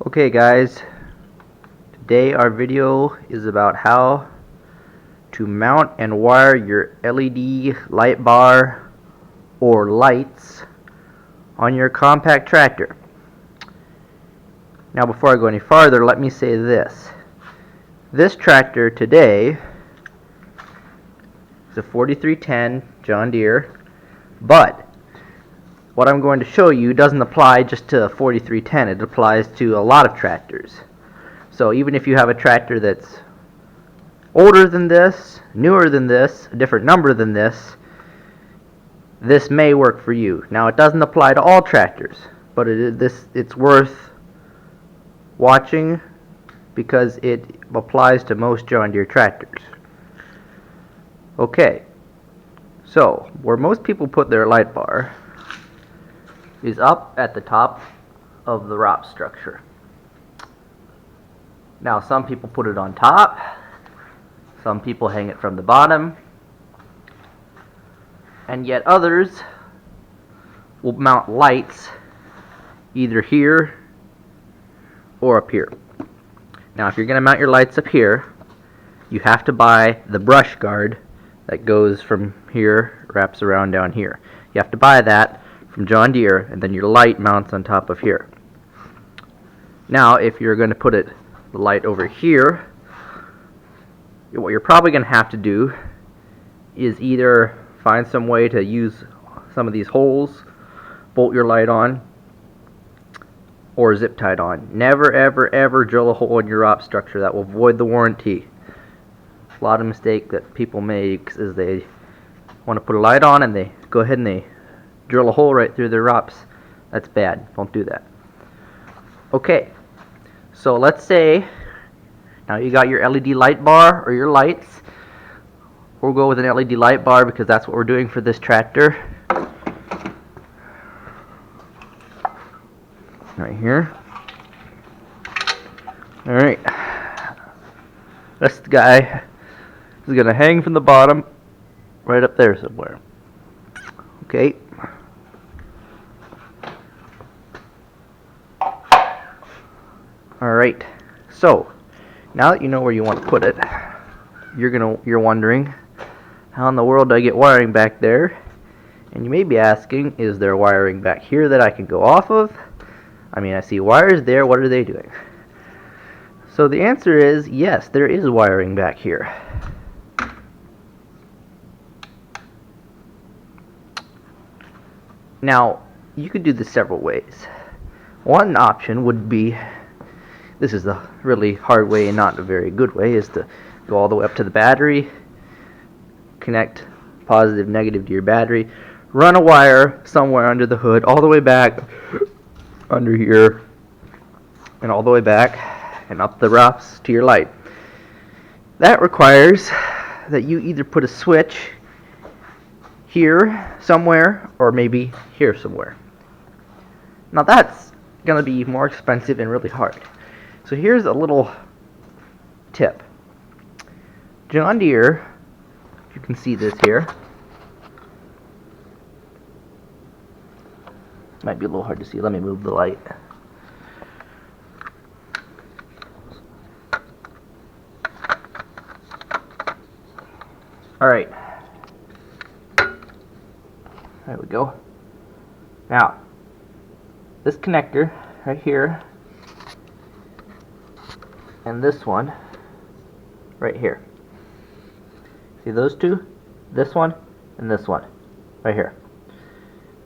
Okay guys, today our video is about how to mount and wire your LED light bar or lights on your compact tractor. Now before I go any farther, let me say this. This tractor today is a 4310 John Deere, but what I'm going to show you doesn't apply just to 4310. It applies to a lot of tractors. So even if you have a tractor that's older than this, newer than this, a different number than this, this may work for you. Now it doesn't apply to all tractors, but it's worth watching because it applies to most John Deere tractors. Okay, so where most people put their light bar is up at the top of the ROP structure. Now some people put it on top, some people hang it from the bottom, and yet others will mount lights either here or up here. Now if you're going to mount your lights up here, you have to buy the brush guard that goes from here, wraps around down here. You have to buy that from John Deere, and then your light mounts on top of here. Now if you're going to put the light over here, what you're probably going to have to do is either find some way to use some of these holes, bolt your light on, or zip tie it on. Never ever ever drill a hole in your ROP structure. That will void the warranty. A lot of mistake that people make is they want to put a light on and they go ahead and they drill a hole right through their ROPs. That's bad. Don't do that. Okay, so let's say now you got your LED light bar or your lights. We'll go with an LED light bar because that's what we're doing for this tractor. Right here. Alright. This guy is going to hang from the bottom right up there somewhere. Okay. Alright. So, now that you know where you want to put it, you're wondering, how in the world do I get wiring back there? And you may be asking, is there wiring back here that I can go off of? I mean, I see wires there, what are they doing? So the answer is yes, there is wiring back here. Now, you could do this several ways. One option would be, this is the really hard way and not a very good way, is to go all the way up to the battery, connect positive, negative to your battery, run a wire somewhere under the hood, all the way back under here, and all the way back and up the ROPs to your light. That requires that you either put a switch here somewhere or maybe here somewhere. Now that's going to be more expensive and really hard. So here's a little tip. John Deere, you can see this here. Might be a little hard to see. Let me move the light. Alright. There we go. Now, this connector right here and this one right here. See those two? This one and this one right here.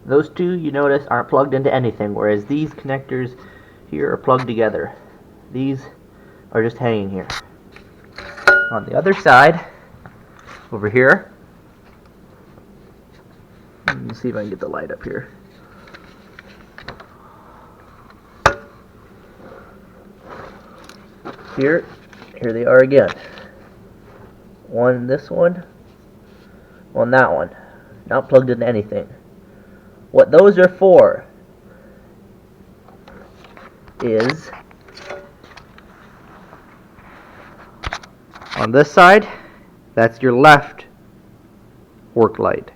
Those two, you notice, aren't plugged into anything, whereas these connectors here are plugged together. These are just hanging here. On the other side, over here, let me see if I can get the light up here. Here they are again. One this one that one. Not plugged into anything. What those are for is, on this side, that's your left work light.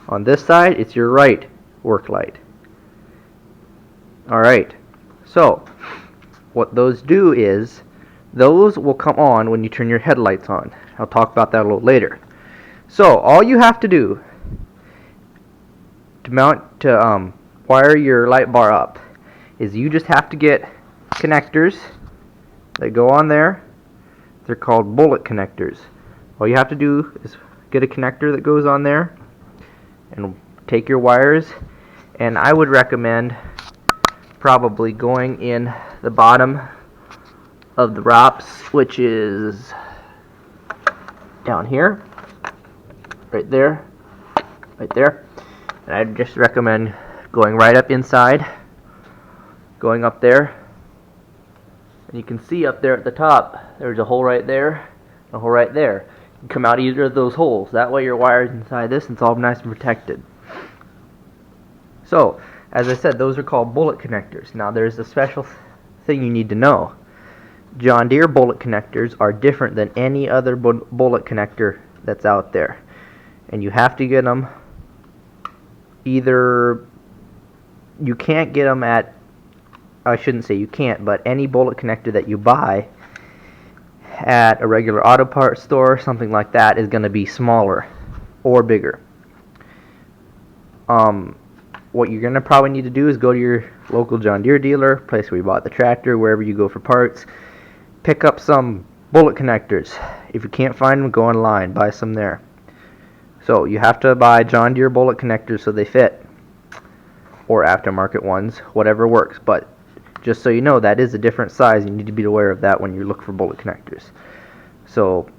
On this side, it's your right work light. Alright, So what those do is those will come on when you turn your headlights on. I'll talk about that a little later. So all you have to do to wire your light bar up is you just have to get connectors that go on there. They're called bullet connectors. All you have to do is get a connector that goes on there and take your wires, and I would recommend probably going in the bottom of the ROPS, which is down here, right there, right there. And I'd just recommend going right up inside, going up there, and you can see up there at the top there's a hole right there, a hole right there. You can come out either of those holes. That way your wire's inside this and it's all nice and protected. So as I said, those are called bullet connectors. Now there's a special thing you need to know. John Deere bullet connectors are different than any other bullet connector that's out there, and you have to get them either, you can't get them at, I shouldn't say you can't, but any bullet connector that you buy at a regular auto parts store, something like that, is going to be smaller or bigger. What you're going to probably need to do is go to your local John Deere dealer, place where you bought the tractor, wherever you go for parts, pick up some bullet connectors. If you can't find them, go online, buy some there. So you have to buy John Deere bullet connectors so they fit, or aftermarket ones, whatever works. But just so you know, that is a different size. You need to be aware of that when you look for bullet connectors. So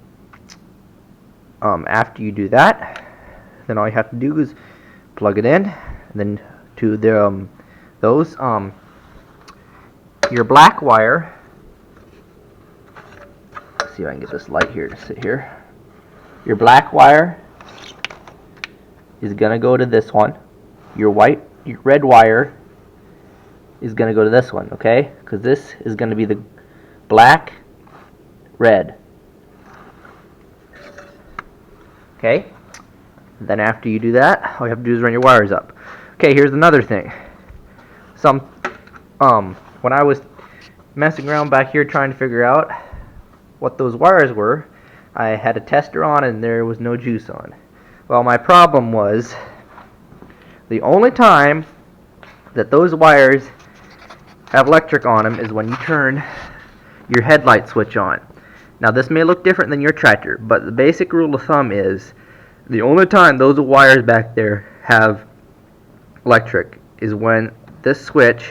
after you do that, then all you have to do is plug it in, and then to the your black wire. Let's see if I can get this light here to sit here. Your black wire is gonna go to this one. Your red wire is gonna go to this one, okay? Because this is gonna be the black, red. Okay? Then after you do that, all you have to do is run your wires up. Okay, here's another thing. When I was messing around back here trying to figure out what those wires were, I had a tester on and there was no juice on. Well, my problem was the only time that those wires have electric on them is when you turn your headlight switch on. Now this may look different than your tractor, but the basic rule of thumb is the only time those wires back there have electric is when this switch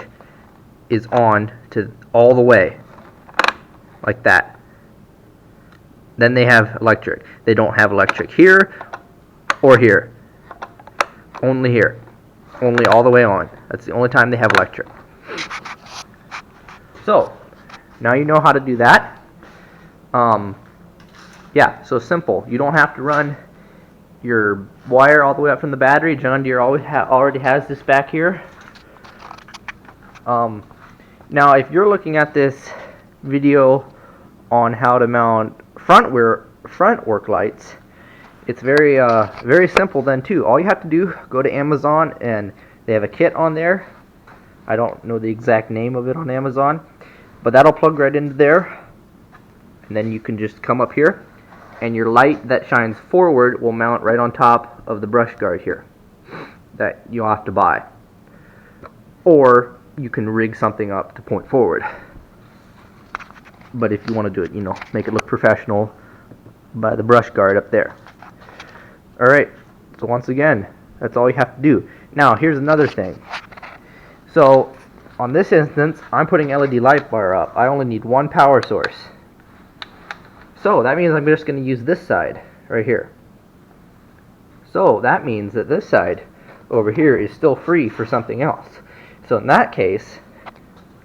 is on to all the way, like that. Then they have electric. They don't have electric here or here. Only here. Only all the way on. That's the only time they have electric. So, now you know how to do that. Yeah, so simple. You don't have to run your wire all the way up from the battery. John Deere already has this back here. Now, if you're looking at this video on how to mount front work lights, it's very simple then too. All you have to do, go to Amazon, and they have a kit on there. I don't know the exact name of it on Amazon, but that'll plug right into there, and then you can just come up here, and your light that shines forward will mount right on top of the brush guard here that you'll have to buy, or you can rig something up to point forward. But if you want to do it, make it look professional, by the brush guard up there. Alright, so once again, that's all you have to do. Now, here's another thing. So, on this instance, I'm putting LED light bar up. I only need one power source. So, that means I'm just going to use this side, right here. So, that means that this side over here is still free for something else. So, in that case,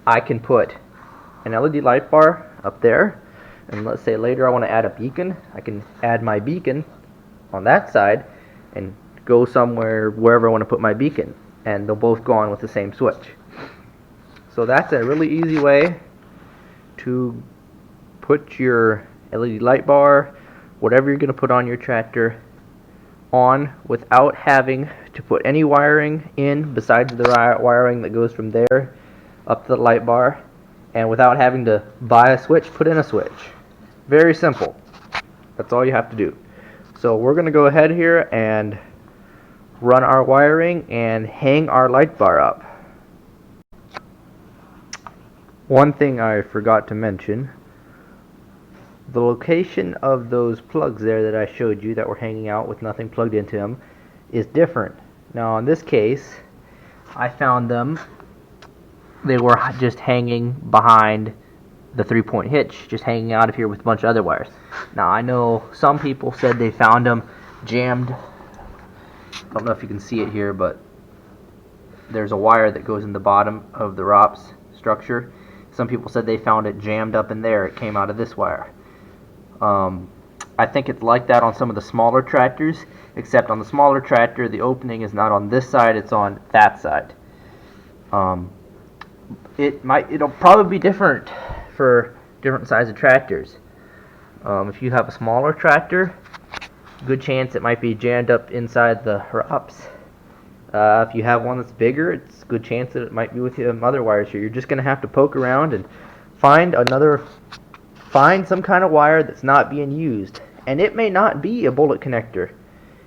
I can put an LED light bar up there, and let's say later I want to add a beacon. I can add my beacon on that side and go somewhere wherever I want to put my beacon, and they'll both go on with the same switch. So that's a really easy way to put your LED light bar, whatever you're going to put on your tractor, on without having to put any wiring in besides the wiring that goes from there up to the light bar, and without having to buy a switch, put in a switch. Very simple. That's all you have to do. So we're going to go ahead here and run our wiring and hang our light bar up. One thing I forgot to mention, the location of those plugs there that I showed you that were hanging out with nothing plugged into them is different. Now in this case, I found them, they were just hanging behind the 3-point hitch, just hanging out of here with a bunch of other wires. Now I know some people said they found them jammed. I don't know if you can see it here, but there's a wire that goes in the bottom of the ROPS structure. Some people said they found it jammed up in there. It came out of this wire. I think it's like that on some of the smaller tractors, except on the smaller tractor the opening is not on this side, it's on that side. It'll probably be different for different size of tractors. If you have a smaller tractor, good chance it might be jammed up inside the ROPS. If you have one that's bigger, it's a good chance that it might be with some other wires here. You're just going to have to poke around and find some kind of wire that's not being used. And it may not be a bullet connector.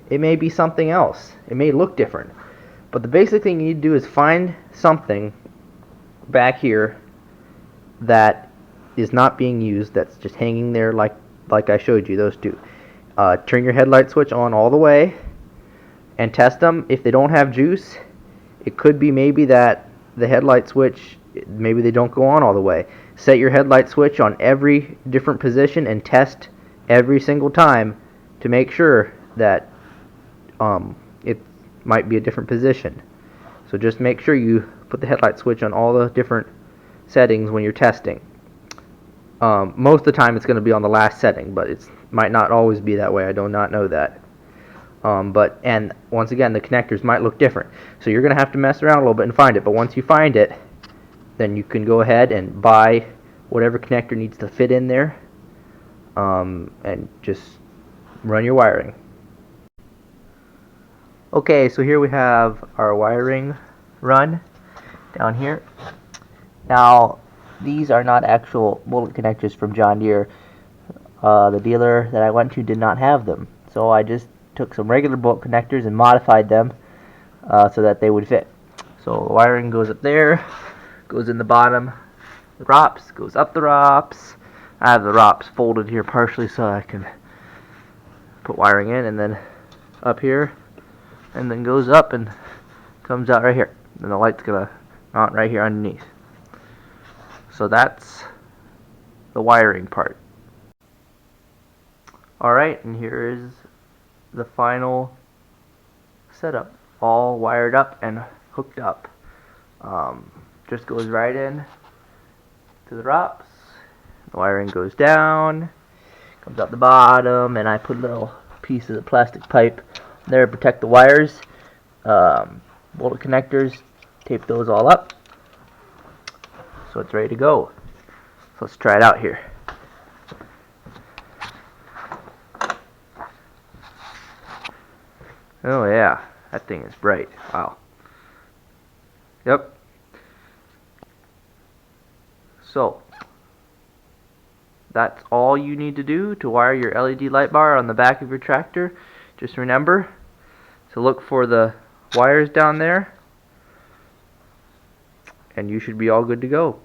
It may be something else. It may look different. But the basic thing you need to do is find something back here that is not being used, that's just hanging there like I showed you, those two. Turn your headlight switch on all the way and test them. If they don't have juice, it could be maybe that the headlight switch, maybe they don't go on all the way. Set your headlight switch on every different position and test every single time to make sure that it might be a different position. So just make sure you put the headlight switch on all the different settings when you're testing. Most of the time it's going to be on the last setting, but it might not always be that way. I do not know that. And once again, the connectors might look different. So you're going to have to mess around a little bit and find it. But once you find it, then you can go ahead and buy whatever connector needs to fit in there, and just run your wiring. Okay, so here we have our wiring run down here. Now, these are not actual bullet connectors from John Deere. The dealer that I went to did not have them. So I just took some regular bolt connectors and modified them so that they would fit. So the wiring goes up there, goes in the bottom, the ROPS, goes up the ROPS. I have the ROPS folded here partially so I can put wiring in, and then up here, and then goes up and comes out right here. And the light's gonna mount right here underneath. So that's the wiring part. Alright, and here is the final setup, all wired up and hooked up. Just goes right in to the ROPS. The wiring goes down, comes out the bottom, and I put a little piece of the plastic pipe there to protect the wires. Bullet connectors, tape those all up, so it's ready to go. So let's try it out here. Oh yeah, that thing is bright. Wow. Yep. So that's all you need to do to wire your LED light bar on the back of your tractor. Just remember to look for the wires down there, and you should be all good to go.